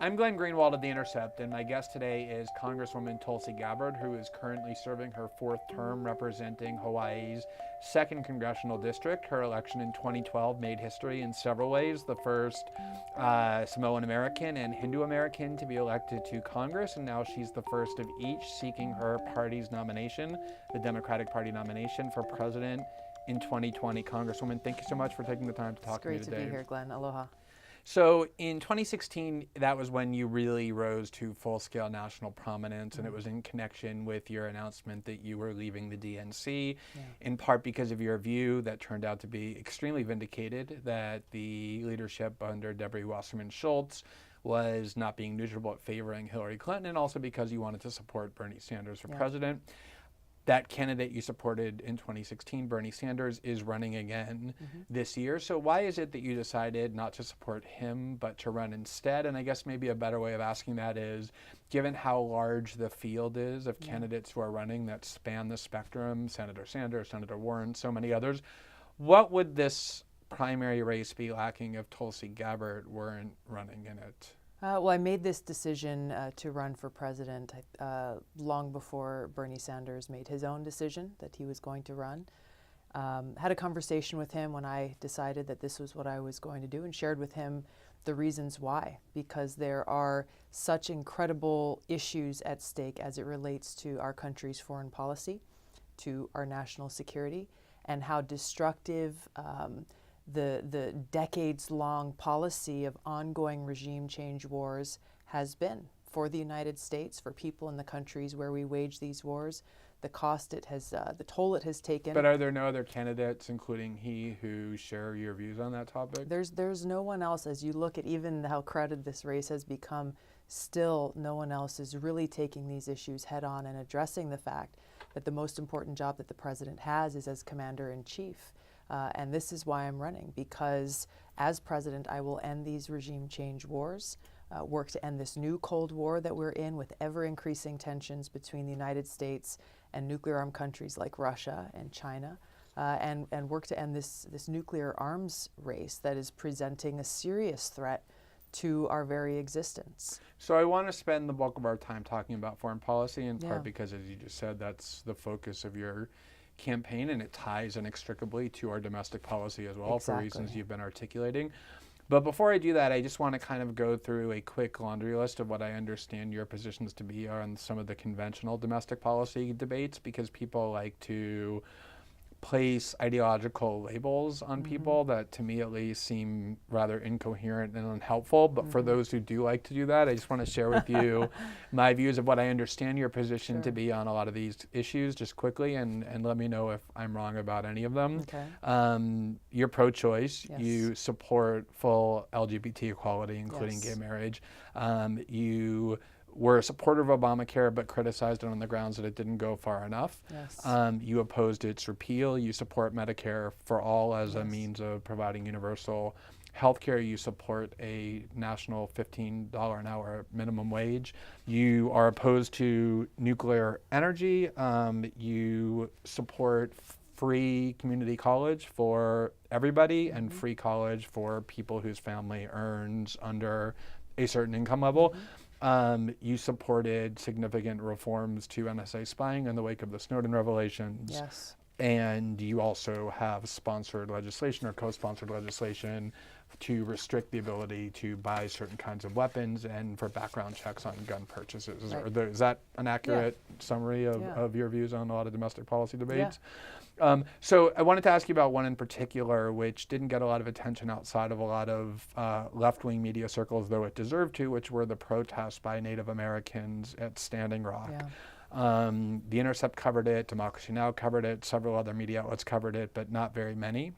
I'm Glenn Greenwald of The Intercept, and my guest today is Congresswoman Tulsi Gabbard, who is currently serving her fourth term representing Hawaii's 2nd Congressional District. Her election in 2012 made history in several ways. The first Samoan American and Hindu American to be elected to Congress, and now she's the first of each seeking her party's nomination, the Democratic Party nomination for president in 2020. Congresswoman, thank you so much for taking the time to talk to me today. It's great to be here, Glenn. Aloha. So in 2016, that was when you really rose to full-scale national prominence, and it was in connection with your announcement that you were leaving the DNC, in part because of your view that turned out to be extremely vindicated, that the leadership under Debbie Wasserman Schultz was not being neutral but favoring Hillary Clinton, and also because you wanted to support Bernie Sanders for president. That candidate you supported in 2016, Bernie Sanders, is running again this year. So why is it that you decided not to support him, but to run instead? And I guess maybe a better way of asking that is, given how large the field is of candidates who are running that span the spectrum, Senator Sanders, Senator Warren, so many others, what would this primary race be lacking if Tulsi Gabbard weren't running in it? Well, I made this decision to run for president long before Bernie Sanders made his own decision that he was going to run. Had a conversation with him when I decided that this was what I was going to do, and shared with him the reasons why, because there are such incredible issues at stake as it relates to our country's foreign policy, to our national security, and how destructive the decades-long policy of ongoing regime change wars has been for the United States, for people in the countries where we wage these wars, the cost it has, the toll it has taken. But are there no other candidates, including he, who share your views on that topic? There's no one else. As you look at even how crowded this race has become, still no one else is really taking these issues head on and addressing the fact that the most important job that the president has is as commander-in-chief. And this is why I'm running, because as president, I will end these regime change wars, work to end this new Cold War that we're in with ever-increasing tensions between the United States and nuclear-armed countries like Russia and China, and work to end this nuclear arms race that is presenting a serious threat to our very existence. So I want to spend the bulk of our time talking about foreign policy, in part because, as you just said, that's the focus of your campaign, and it ties inextricably to our domestic policy as well, for reasons you've been articulating. But before I do that, I just want to kind of go through a quick laundry list of what I understand your positions to be on some of the conventional domestic policy debates, because people like to place ideological labels on people that, to me at least, seem rather incoherent and unhelpful. But for those who do like to do that, I just want to share with you my views of what I understand your position to be on a lot of these issues, just quickly, and let me know if I'm wrong about any of them. You're pro-choice. You support full LGBT equality, including gay marriage. You were a supporter of Obamacare, but criticized it on the grounds that it didn't go far enough. You opposed its repeal. You support Medicare for all as a means of providing universal health care. You support a national $15 an hour minimum wage. You are opposed to nuclear energy. You support free community college for everybody and free college for people whose family earns under a certain income level. You supported significant reforms to NSA spying in the wake of the Snowden revelations. And you also have sponsored legislation or co-sponsored legislation to restrict the ability to buy certain kinds of weapons and for background checks on gun purchases. Is that an accurate summary of your views on a lot of domestic policy debates? So I wanted to ask you about one in particular, which didn't get a lot of attention outside of a lot of left-wing media circles, though it deserved to, which were the protests by Native Americans at Standing Rock. The Intercept covered it, Democracy Now! Covered it, several other media outlets covered it, but not very many.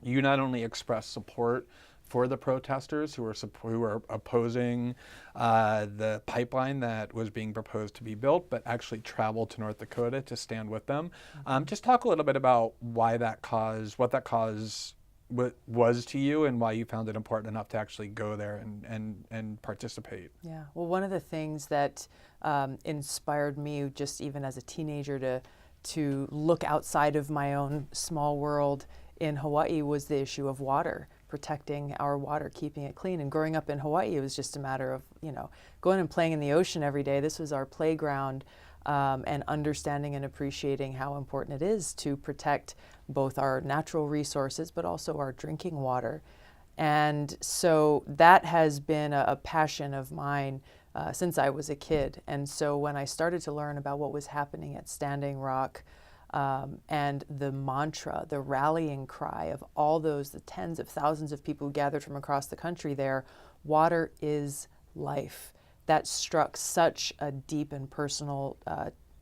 You not only expressed support for the protesters who were opposing the pipeline that was being proposed to be built, but actually traveled to North Dakota to stand with them. Just talk a little bit about why that cause, what that cause was to you, and why you found it important enough to actually go there and participate. Well, one of the things that inspired me, just even as a teenager, to look outside of my own small world in Hawaii was the issue of water. protecting our water, keeping it clean. And growing up in Hawaii, it was just a matter of, going and playing in the ocean every day. This was our playground, and understanding and appreciating how important it is to protect both our natural resources, but also our drinking water. And so that has been a passion of mine since I was a kid. And so when I started to learn about what was happening at Standing Rock, and the mantra, the rallying cry of all those, the tens of thousands of people who gathered from across the country there, water is life. That struck such a deep and personal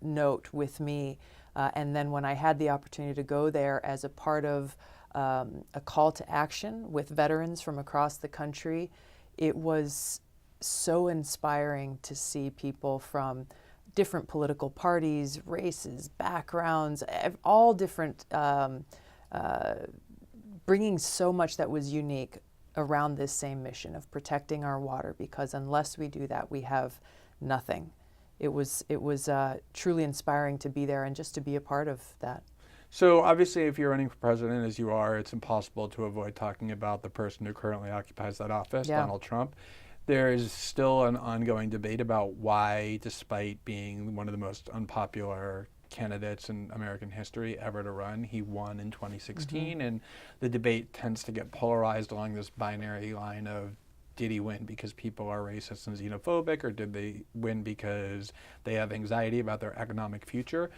note with me. And then when I had the opportunity to go there as a part of a call to action with veterans from across the country, it was so inspiring to see people from different political parties, races, backgrounds, all different, bringing so much that was unique around this same mission of protecting our water, because unless we do that, we have nothing. It was truly inspiring to be there and just to be a part of that. So obviously, if you're running for president, as you are, it's impossible to avoid talking about the person who currently occupies that office, Yeah. Donald Trump. There is still an ongoing debate about why, despite being one of the most unpopular candidates in American history ever to run, he won in 2016. And the debate tends to get polarized along this binary line of, did he win because people are racist and xenophobic, or did they win because they have anxiety about their economic future?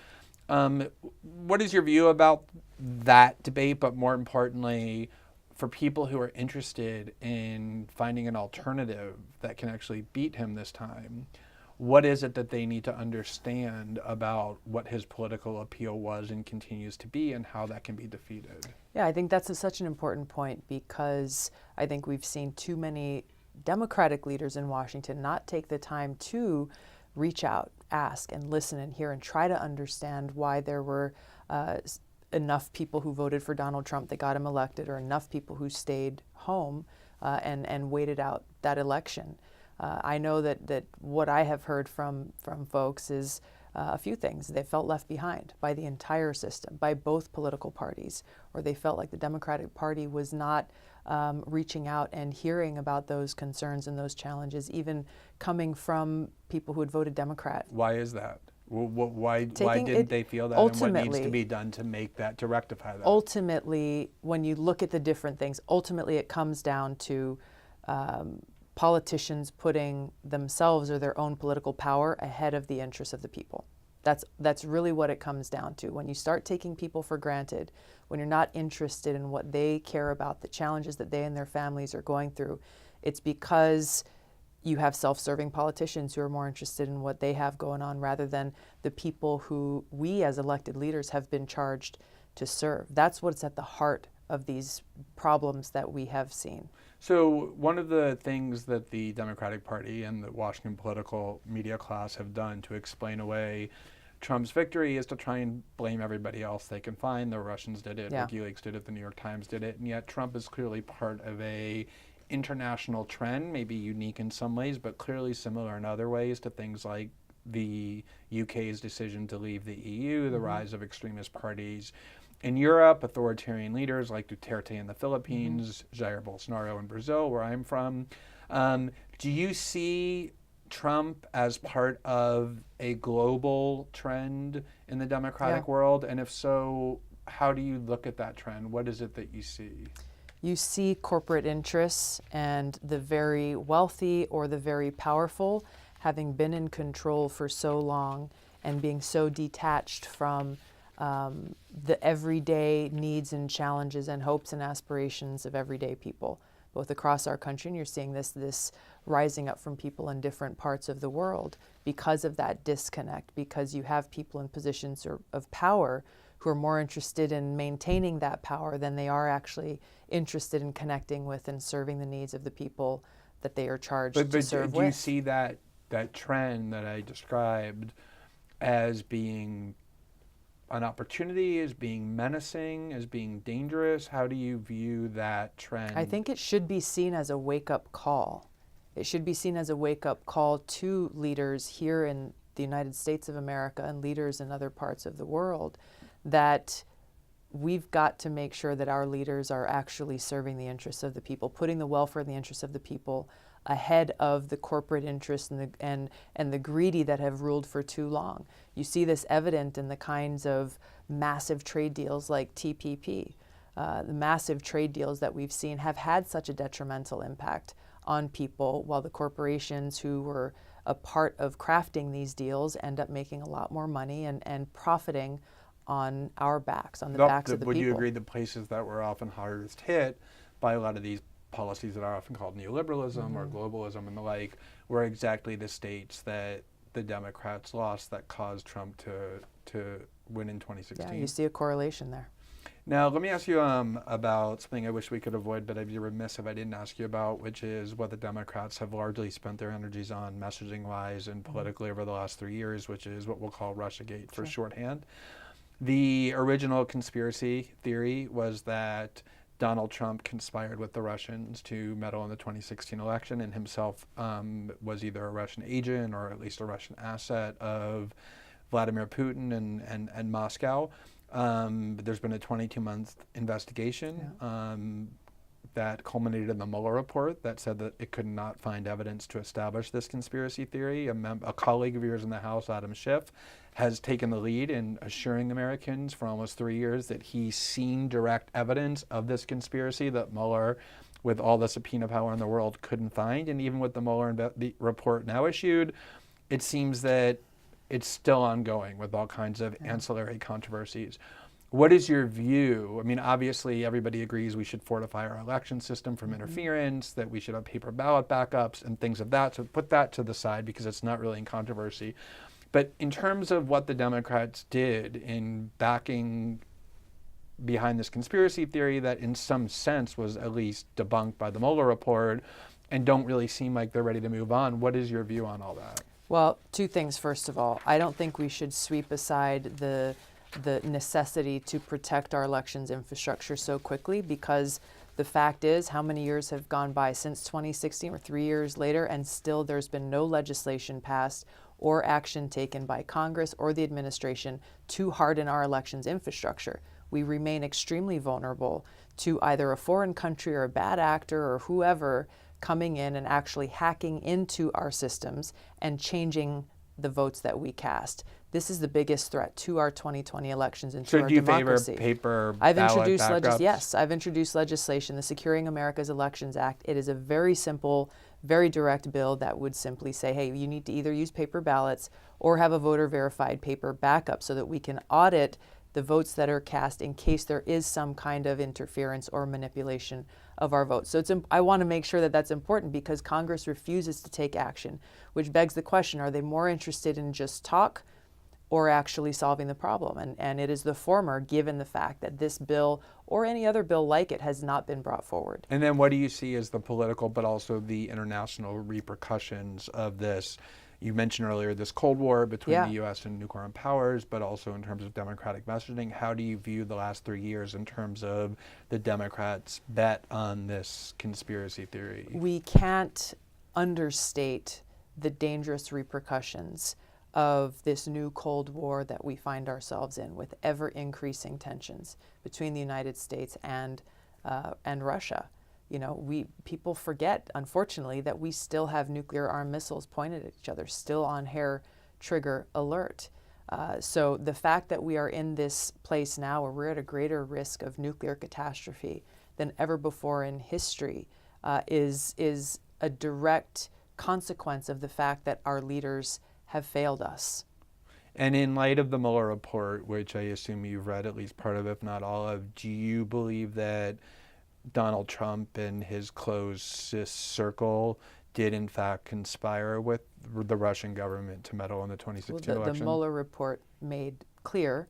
What is your view about that debate, but more importantly, for people who are interested in finding an alternative that can actually beat him this time, what is it that they need to understand about what his political appeal was and continues to be, and how that can be defeated? Yeah, I think that's such an important point, because I think we've seen too many Democratic leaders in Washington not take the time to reach out, ask, and listen and hear and try to understand why there were enough people who voted for Donald Trump that got him elected, or enough people who stayed home and waited out that election. I know that what I have heard from folks is a few things. They felt left behind by the entire system, by both political parties, or they felt like the Democratic Party was not reaching out and hearing about those concerns and those challenges, even coming from people who had voted Democrat. Why is that? Why didn't they feel that, and what needs to be done to rectify that? Ultimately, when you look at the different things, ultimately it comes down to politicians putting themselves or their own political power ahead of the interests of the people. That's really what it comes down to. When you start taking people for granted, when you're not interested in what they care about, the challenges that they and their families are going through, it's because you have self-serving politicians who are more interested in what they have going on rather than the people who we as elected leaders have been charged to serve. That's what's at the heart of these problems that we have seen. So one of the things that the Democratic Party and the Washington political media class have done to explain away Trump's victory is to try and blame everybody else they can find. The Russians did it, Yeah. WikiLeaks did it, the New York Times did it, and yet Trump is clearly part of a international trend, maybe unique in some ways, but clearly similar in other ways to things like the UK's decision to leave the EU, the rise of extremist parties in Europe, authoritarian leaders like Duterte in the Philippines, Jair Bolsonaro in Brazil, where I'm from. Do you see Trump as part of a global trend in the democratic world? And if so, how do you look at that trend? What is it that you see? You see corporate interests and the very wealthy or the very powerful having been in control for so long and being so detached from the everyday needs and challenges and hopes and aspirations of everyday people, both across our country, and you're seeing this rising up from people in different parts of the world because of that disconnect, because you have people in positions of power who are more interested in maintaining that power than they are actually interested in connecting with and serving the needs of the people that they are charged to serve with. Do you see that trend that I described as being an opportunity, as being menacing, as being dangerous? How do you view that trend? I think it should be seen as a wake-up call. It should be seen as a wake-up call to leaders here in the United States of America and leaders in other parts of the world that we've got to make sure that our leaders are actually serving the interests of the people, putting the welfare and the interests of the people ahead of the corporate interests and the greedy that have ruled for too long. You see this evident in the kinds of massive trade deals like TPP. The massive trade deals that we've seen have had such a detrimental impact on people, while the corporations who were a part of crafting these deals end up making a lot more money and profiting on our backs, on the backs of the people. Would you people. agree the places that were often hardest hit by a lot of these policies that are often called neoliberalism or globalism and the like were exactly the states that the Democrats lost that caused Trump to win in 2016? Yeah, you see a correlation there. Now, let me ask you about something I wish we could avoid, but I'd be remiss if I didn't ask you about, which is what the Democrats have largely spent their energies on messaging-wise and politically over the last 3 years, which is what we'll call Russiagate for shorthand. The original conspiracy theory was that Donald Trump conspired with the Russians to meddle in the 2016 election and himself was either a Russian agent or at least a Russian asset of Vladimir Putin and Moscow. There's been a 22-month investigation that culminated in the Mueller report that said that it could not find evidence to establish this conspiracy theory. A colleague of yours in the House, Adam Schiff, has taken the lead in assuring Americans for almost 3 years that he's seen direct evidence of this conspiracy that Mueller, with all the subpoena power in the world, couldn't find. And even with the Mueller report now issued, it seems that it's still ongoing with all kinds of ancillary controversies. What is your view? I mean, obviously, everybody agrees we should fortify our election system from interference, that we should have paper ballot backups and things of that. So put that to the side because it's not really in controversy. But in terms of what the Democrats did in backing behind this conspiracy theory that in some sense was at least debunked by the Mueller report and don't really seem like they're ready to move on, what is your view on all that? Well, two things, first of all. I don't think we should sweep aside the necessity to protect our elections infrastructure so quickly, because the fact is, how many years have gone by since 2016 or 3 years later, and still there's been no legislation passed or action taken by Congress or the administration to harden our elections infrastructure. We remain extremely vulnerable to either a foreign country or a bad actor or whoever coming in and actually hacking into our systems and changing the votes that we cast. This is the biggest threat to our 2020 elections and to our democracy. So do you favor paper ballot backups? Yes, I've introduced legislation, the Securing America's Elections Act. It is a very simple, very direct bill that would simply say, hey, you need to either use paper ballots or have a voter verified paper backup so that we can audit the votes that are cast in case there is some kind of interference or manipulation of our votes. So I want to make sure that that's important because Congress refuses to take action, which begs the question, are they more interested in just talk or actually solving the problem? And it is the former, given the fact that this bill or any other bill like it has not been brought forward. And then what do you see as the political but also the international repercussions of this? You mentioned earlier this Cold War between the U.S. and nuclear armed powers, but also in terms of democratic messaging. How do you view the last 3 years in terms of the Democrats' bet on this conspiracy theory? We can't understate the dangerous repercussions of this new Cold War that we find ourselves in, with ever increasing tensions between the United States and Russia. You know, people forget, unfortunately, that we still have nuclear-armed missiles pointed at each other, still on hair trigger alert. So the fact that we are in this place now where we're at a greater risk of nuclear catastrophe than ever before in history is a direct consequence of the fact that our leaders have failed us. And in light of the Mueller report, which I assume you've read at least part of, if not all of, do you believe that Donald Trump and his close circle did in fact conspire with the Russian government to meddle in the 2016 election? The Mueller report made clear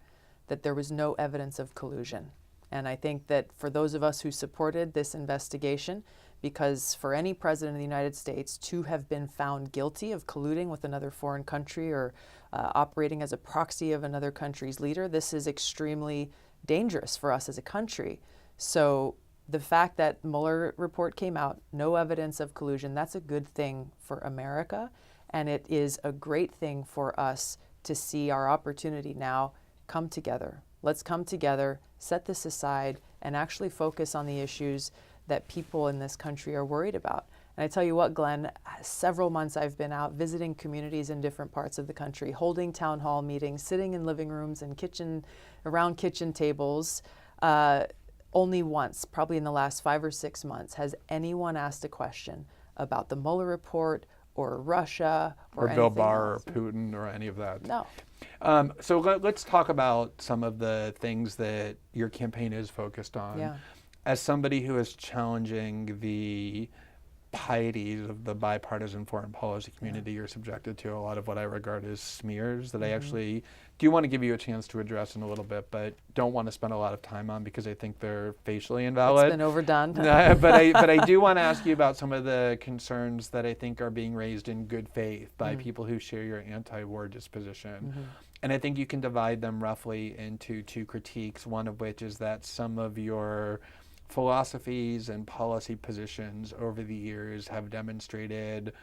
that there was no evidence of collusion. And I think that for those of us who supported this investigation, because for any president of the United States to have been found guilty of colluding with another foreign country or operating as a proxy of another country's leader, this is extremely dangerous for us as a country. So the fact that Mueller report came out, no evidence of collusion, that's a good thing for America. And it is a great thing for us to see our opportunity now come together. Let's come together, set this aside and actually focus on the issues that people in this country are worried about. And I tell you what, Glenn, several months I've been out visiting communities in different parts of the country, holding town hall meetings, sitting in living rooms and around kitchen tables. Only once, probably in the last 5 or 6 months, has anyone asked a question about the Mueller report or Russia or Bill Barr else. or Putin or any of that. No. So let's talk about some of the things that your campaign is focused on. Yeah. As somebody who is challenging the pieties of the bipartisan foreign policy community, you're subjected to a lot of what I regard as smears that I actually do want to give you a chance to address in a little bit, but don't want to spend a lot of time on because I think they're facially invalid. It's been overdone. but I do want to ask you about some of the concerns that I think are being raised in good faith by people who share your anti-war disposition. And I think you can divide them roughly into 2 critiques, one of which is that some of your philosophies and policy positions over the years have demonstrated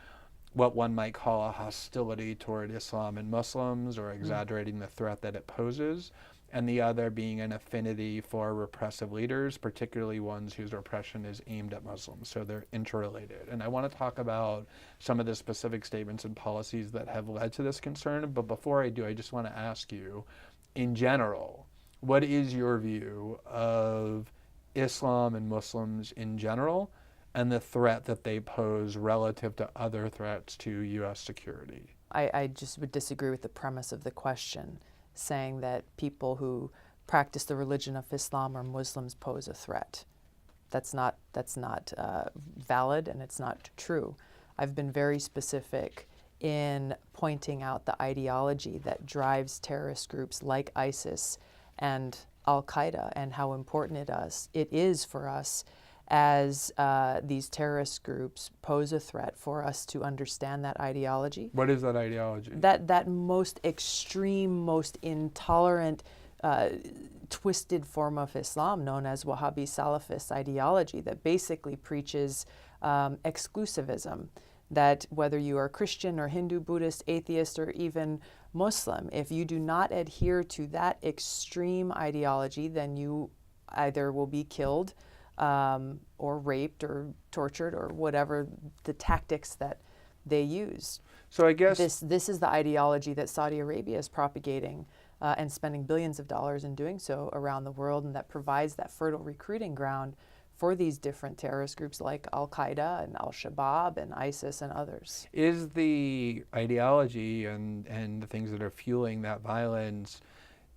what one might call a hostility toward Islam and Muslims, or exaggerating the threat that it poses, and the other being an affinity for repressive leaders, particularly ones whose repression is aimed at Muslims. So they're interrelated. And I want to talk about some of the specific statements and policies that have led to this concern. But before I do, I just want to ask you, in general, what is your view of Islam and Muslims in general and the threat that they pose relative to other threats to U.S. security? I just would disagree with the premise of the question, saying that people who practice the religion of Islam or Muslims pose a threat. That's not valid, and it's not true. I've been very specific in pointing out the ideology that drives terrorist groups like ISIS and Al-Qaeda, and how important it is for us as these terrorist groups pose a threat for us to understand that ideology. What is that ideology? That most extreme, most intolerant, twisted form of Islam known as Wahhabi Salafist ideology that basically preaches exclusivism, that whether you are Christian or Hindu, Buddhist, atheist, or even Muslim, if you do not adhere to that extreme ideology, then you either will be killed or raped or tortured or whatever the tactics that they use. So I guess this is the ideology that Saudi Arabia is propagating and spending billions of dollars in doing so around the world, and that provides that fertile recruiting ground for these different terrorist groups like Al-Qaeda and Al-Shabaab and ISIS and others. Is the ideology and the things that are fueling that violence,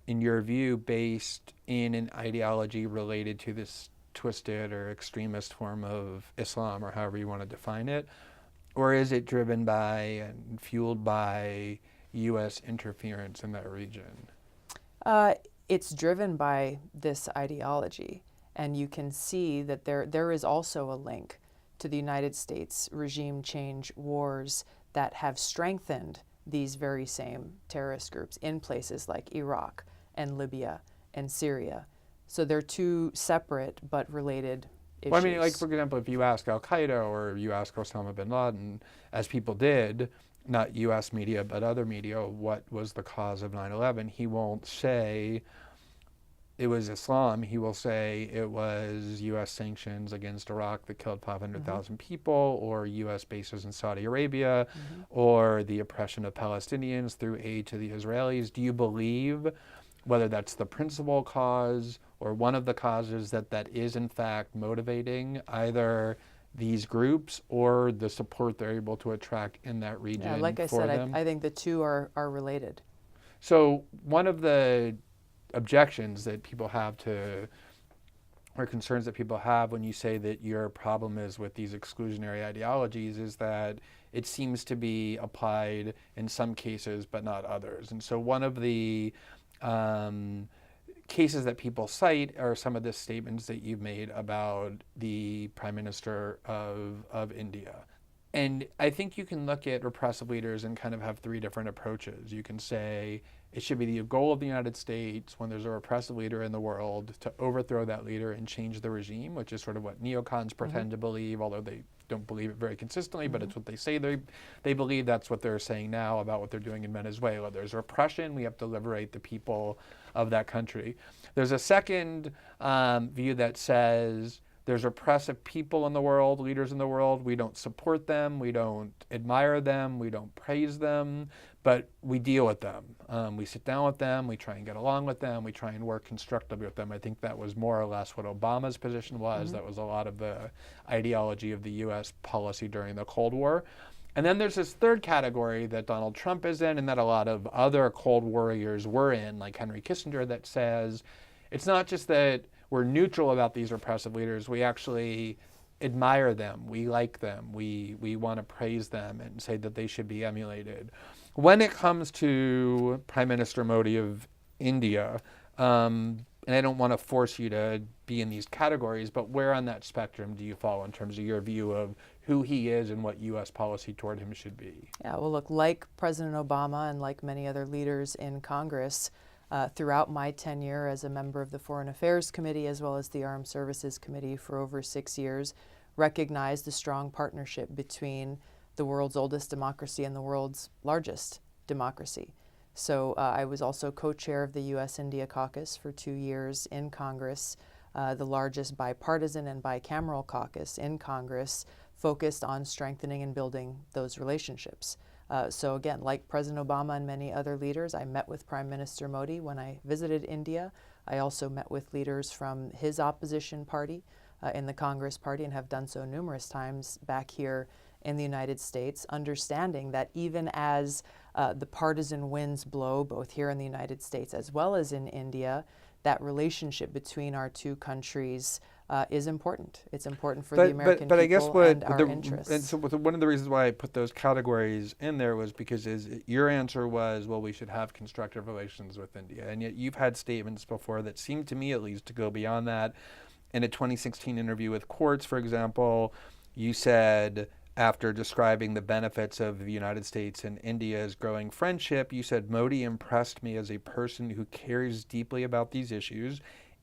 in your view, based in an ideology related to this twisted or extremist form of Islam, or however you want to define it? Or is it driven by and fueled by U.S. interference in that region? It's driven by this ideology. And you can see that there is also a link to the United States regime change wars that have strengthened these very same terrorist groups in places like Iraq and Libya and Syria. So they're 2 separate but related issues. Well, I mean, like, for example, if you ask Al-Qaeda or you ask Osama bin Laden, as people did, not U.S. media but other media, what was the cause of 9/11, he won't say it was Islam. He will say it was U.S. sanctions against Iraq that killed 500,000 people, or U.S. bases in Saudi Arabia, or the oppression of Palestinians through aid to the Israelis. Do you believe, whether that's the principal cause or one of the causes, that is in fact motivating either these groups or the support they're able to attract in that region? Yeah, like I said, I think the 2 are related. So one of the objections that people have to, or concerns that people have when you say that your problem is with these exclusionary ideologies, is that it seems to be applied in some cases but not others. And so one of the cases that people cite are some of the statements that you've made about the Prime Minister of India. And I think you can look at repressive leaders and kind of have 3 different approaches. You can say it should be the goal of the United States, when there's a repressive leader in the world, to overthrow that leader and change the regime, which is sort of what neocons pretend to believe, although they don't believe it very consistently, but it's what they say they believe. That's what they're saying now about what they're doing in Venezuela. There's repression. We have to liberate the people of that country. There's a second view that says there's oppressive people in the world, leaders in the world. We don't support them. We don't admire them. We don't praise them, but we deal with them. We sit down with them. We try and get along with them. We try and work constructively with them. I think that was more or less what Obama's position was. That was a lot of the ideology of the U.S. policy during the Cold War. And then there's this third category that Donald Trump is in and that a lot of other Cold Warriors were in, like Henry Kissinger, that says it's not just that we're neutral about these repressive leaders. We actually admire them. We like them. We want to praise them and say that they should be emulated. When it comes to Prime Minister Modi of India, and I don't want to force you to be in these categories, but where on that spectrum do you fall in terms of your view of who he is and what U.S. policy toward him should be? Yeah, well, look, like President Obama and like many other leaders in Congress, throughout my tenure as a member of the Foreign Affairs Committee as well as the Armed Services Committee for over 6 years, recognized the strong partnership between the world's oldest democracy and the world's largest democracy. So I was also co-chair of the U.S.-India caucus for 2 years in Congress, the largest bipartisan and bicameral caucus in Congress, focused on strengthening and building those relationships. So again, like President Obama and many other leaders, I met with Prime Minister Modi when I visited India. I also met with leaders from his opposition party in the Congress Party and have done so numerous times back here in the United States, understanding that even as the partisan winds blow, both here in the United States as well as in India, that relationship between our two countries is important. It's important for the American people I guess and our interests. And so one of the reasons why I put those categories in there was because your answer was, well, we should have constructive relations with India. And yet you've had statements before that seem to me at least to go beyond that. In a 2016 interview with Quartz, for example, you said, after describing the benefits of the United States and India's growing friendship, you said, Modi impressed me as a person who cares deeply about these issues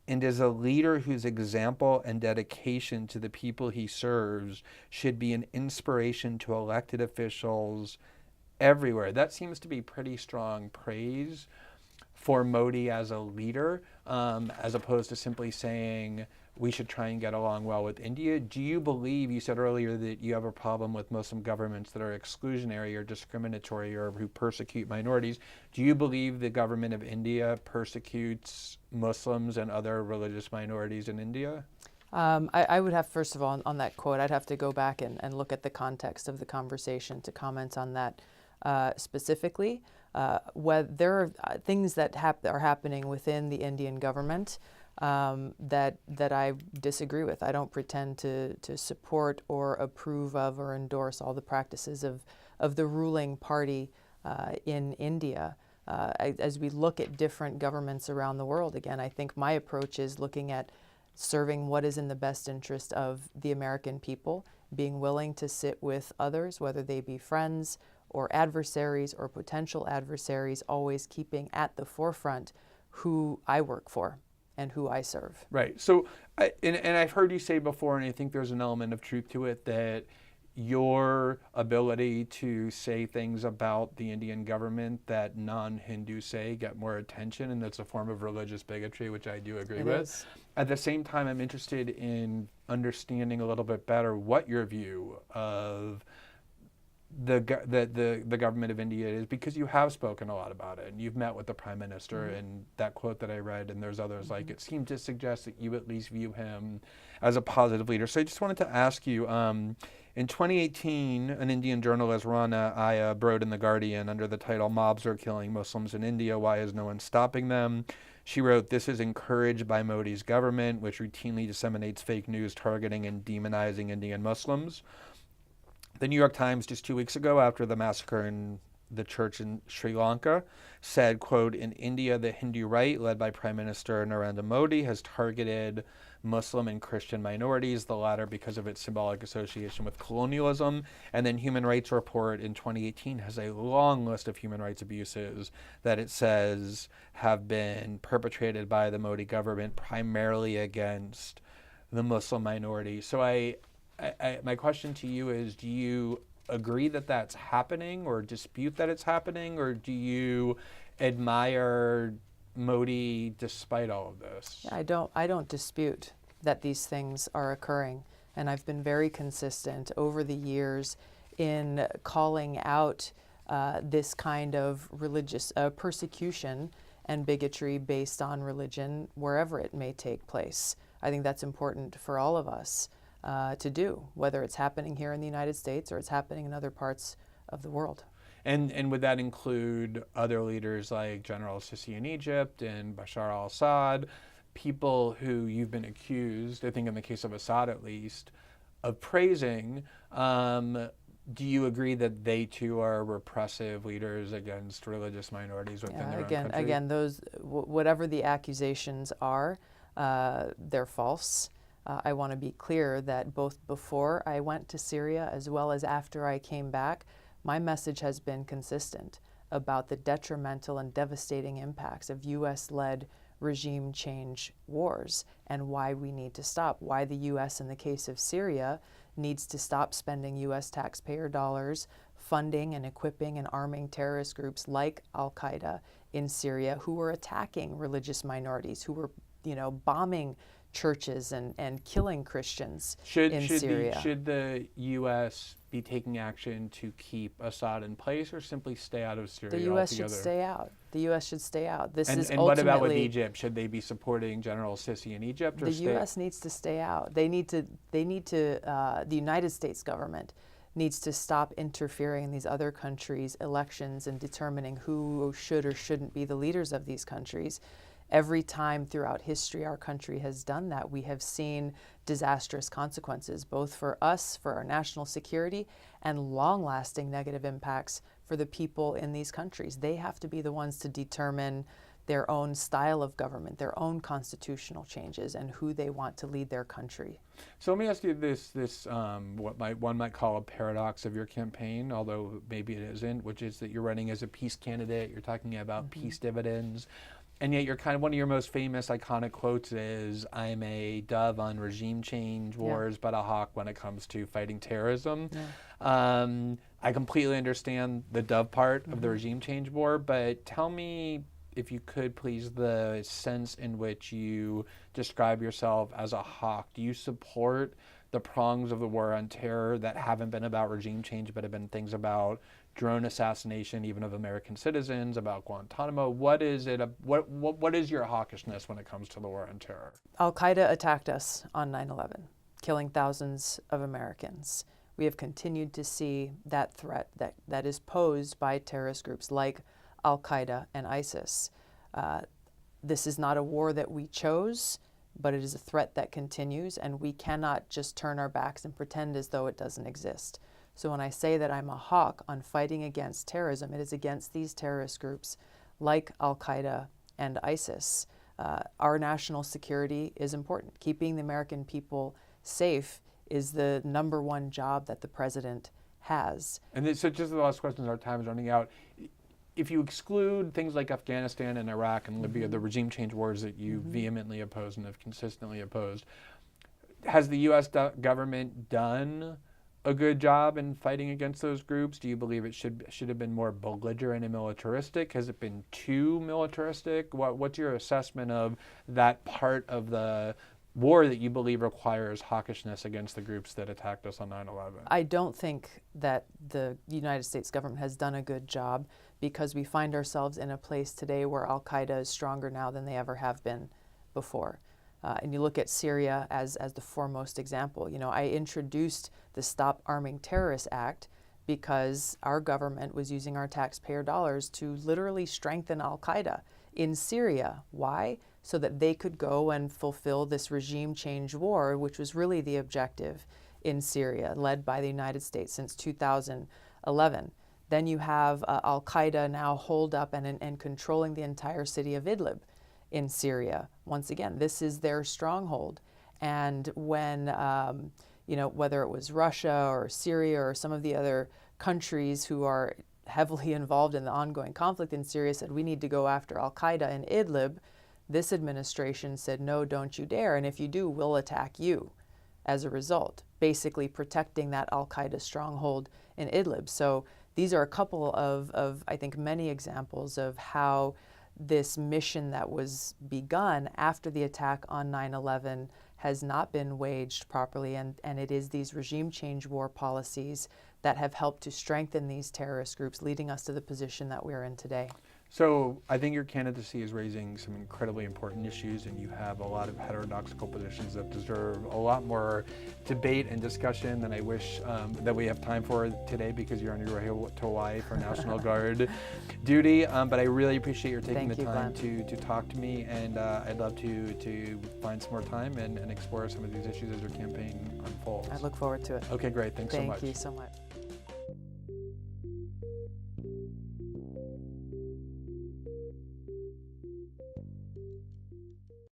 and as a leader whose example and dedication to the people he serves should be an inspiration to elected officials everywhere. That seems to be pretty strong praise for Modi as a leader, as opposed to simply saying we should try and get along well with India. Do you believe, you said earlier that you have a problem with Muslim governments that are exclusionary or discriminatory or who persecute minorities. Do you believe the government of India persecutes Muslims and other religious minorities in India? I would have, first of all, on that quote, I'd have to go back and look at the context of the conversation to comment on that specifically. There are things that are happening within the Indian government that I disagree with. I don't pretend to support or approve of or endorse all the practices of the ruling party in India. As we look at different governments around the world, again, I think my approach is looking at serving what is in the best interest of the American people, being willing to sit with others, whether they be friends or adversaries or potential adversaries, always keeping at the forefront who I work for and who I serve. Right. So, and I've heard you say before, and I think there's an element of truth to it, that your ability to say things about the Indian government that non-Hindus say get more attention, and that's a form of religious bigotry, which I do agree with. At the same time, I'm interested in understanding a little bit better what your view of the government of India is, because you have spoken a lot about it and you've met with the Prime Minister, and that quote that I read, and there's others like it, seem to suggest that you at least view him as a positive leader. So I just wanted to ask you, in 2018, an Indian journalist, Rana Aya, wrote in The Guardian under the title, "Mobs are killing Muslims in India. Why is no one stopping them?" She wrote, "This is encouraged by Modi's government, which routinely disseminates fake news targeting and demonizing Indian Muslims." The New York Times just 2 weeks ago, after the massacre in the church in Sri Lanka, said, quote, "In India, the Hindu right, led by Prime Minister Narendra Modi, has targeted Muslim and Christian minorities, the latter because of its symbolic association with colonialism." And then Human Rights Report in 2018 has a long list of human rights abuses that it says have been perpetrated by the Modi government, primarily against the Muslim minority. So my question to you is, do you agree that that's happening or dispute that it's happening, or do you admire Modi despite all of this? Yeah, I don't dispute that these things are occurring, and I've been very consistent over the years in calling out this kind of religious persecution and bigotry based on religion wherever it may take place. I think that's important for all of us to do, whether it's happening here in the United States or it's happening in other parts of the world. And would that include other leaders like General Sisi in Egypt and Bashar al-Assad, people who you've been accused, I think in the case of Assad at least, of praising? Do you agree that they too are repressive leaders against religious minorities within their own country? Again, those whatever the accusations are, they're false. I want to be clear that both before I went to Syria as well as after I came back, my message has been consistent about the detrimental and devastating impacts of U.S.-led regime change wars and why we need to stop, why the U.S. in the case of Syria needs to stop spending U.S. taxpayer dollars funding and equipping and arming terrorist groups like Al-Qaeda in Syria, who were attacking religious minorities, who were, bombing churches and killing Christians in Syria. Should the U.S. be taking action to keep Assad in place, or simply stay out of Syria altogether? The U.S. should stay out. The U.S. should stay out. And what about with Egypt? Should they be supporting General Sisi in Egypt? The U.S. needs to stay out. The United States government needs to stop interfering in these other countries' elections and determining who should or shouldn't be the leaders of these countries. Every time throughout history our country has done that, we have seen disastrous consequences, both for us, for our national security, and long-lasting negative impacts for the people in these countries. They have to be the ones to determine their own style of government, their own constitutional changes, and who they want to lead their country. So let me ask you this what one might call a paradox of your campaign, although maybe it isn't, which is that you're running as a peace candidate, you're talking about peace dividends, and yet you're one of your most famous iconic quotes is, "I'm a dove on regime change wars, but a hawk when it comes to fighting terrorism." I completely understand the dove part of the regime change war, but tell me, if you could please, the sense in which you describe yourself as a hawk. Do you support the prongs of the war on terror that haven't been about regime change, but have been things about drone assassination, even of American citizens, about Guantanamo? What is it? What is your hawkishness when it comes to the war on terror? Al-Qaeda attacked us on 9/11, killing thousands of Americans. We have continued to see that threat that is posed by terrorist groups like Al-Qaeda and ISIS. This is not a war that we chose, but it is a threat that continues, and we cannot just turn our backs and pretend as though it doesn't exist. So when I say that I'm a hawk on fighting against terrorism, it is against these terrorist groups like Al-Qaeda and ISIS. Our national security is important. Keeping the American people safe is the #1 job that the president has. And so just the last question, our time is running out. If you exclude things like Afghanistan and Iraq and Libya, the regime change wars that you vehemently oppose and have consistently opposed, has the U.S. government done a good job in fighting against those groups? Do you believe it should have been more belligerent and militaristic? Has it been too militaristic? What's your assessment of that part of the war that you believe requires hawkishness against the groups that attacked us on 9/11? I don't think that the United States government has done a good job, because we find ourselves in a place today where Al-Qaeda is stronger now than they ever have been before. And you look at Syria as the foremost example. I introduced the Stop Arming Terrorists Act because our government was using our taxpayer dollars to literally strengthen Al-Qaeda in Syria. Why? So that they could go and fulfill this regime change war, which was really the objective in Syria, led by the United States since 2011. Then you have Al-Qaeda now holed up and controlling the entire city of Idlib in Syria. Once again, this is their stronghold. And when, whether it was Russia or Syria or some of the other countries who are heavily involved in the ongoing conflict in Syria said, we need to go after Al-Qaeda in Idlib, this administration said, no, don't you dare. And if you do, we'll attack you as a result. basically protecting that al-Qaeda stronghold in Idlib. So these are a couple of I think, many examples of how this mission that was begun after the attack on 9/11 has not been waged properly, and it is these regime change war policies that have helped to strengthen these terrorist groups, leading us to the position that we're in today. So I think your candidacy is raising some incredibly important issues, and you have a lot of heterodoxical positions that deserve a lot more debate and discussion than I wish that we have time for today, because you're on your way to Hawaii for National Guard duty. But I really appreciate your taking the time to talk to me, and I'd love to find some more time and explore some of these issues as your campaign unfolds. I look forward to it. Okay, great. Thanks so much. Thank you so much.